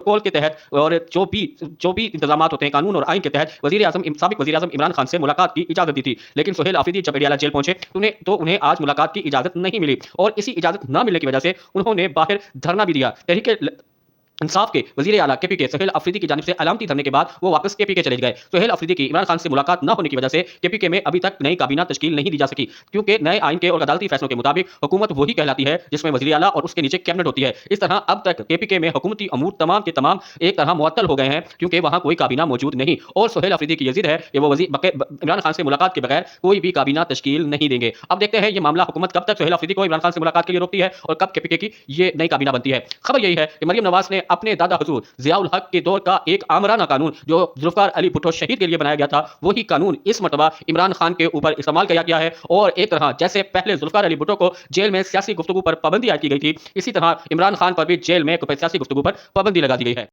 Protocol के तहत और जो भी इंतजामात होते हैं कानून और आइन के तहत साबिक वज़ीर आज़म इमरान खान से मुलाकात की इजाज़त दी थी। लेकिन सुहेल अफरीदी जब अडियाला जेल पहुंचे तो उन्हें आज मुलाकात की इजाज़त नहीं मिली और इसी इजाज़त ना मिलने की वजह से उन्होंने बाहर धरना भी दिया। तहरीक इंसाफ के वजीर आला केपीके सुहेल अफरीदी की जानिब से अलामती धरने के बाद वो वापस केपीके चले गए। सुहेल अफरीदी की इमरान खान से मुलाकात न होने की वजह से केपीके में अभी तक नई काबीना तश्कील नहीं दी जा सकी, क्योंकि नए आइन के और अदालती फैसलों के मुताबिक हुकूमत वही कहलाती है जिसमें वजीर आला और उसके नीचे कैबिनेट होती है। इस तरह अब तक केपीके में हुकूमती अमूर तमाम के तमाम एक तरह मुअत्तल हो गए हैं, क्योंकि वहां कोई काबीना मौजूद नहीं और सुहेल अफरीदी की यजीद है कि वो इमरान खान से मुलाकात के बगैर कोई भी काबीना तश्कील नहीं देंगे। अब देखते हैं ये मामला हुकूमत कब तक सुहेल अफरीदी को इमरान खान से मुलाकात के लिए रोकती है और कब केपीके की ये नई काबीना बनती है। खबर यही है कि मरियम नवाज ने अपने दादा हुजूर जियाउल हक के दौर का एक आमराना कानून जो जुल्फकार अली भुट्टो शहीद के लिए बनाया गया था, वही कानून इस मर्तबा इमरान खान के ऊपर इस्तेमाल किया गया है और एक तरह जैसे पहले जुल्फकार अली भुट्टो को जेल में सियासी गुफ्तगू पर पाबंदी आयद की गई थी, इसी तरह इमरान खान पर भी जेल में सियासी गुफ्तगू पर पाबंदी लगा दी गई है।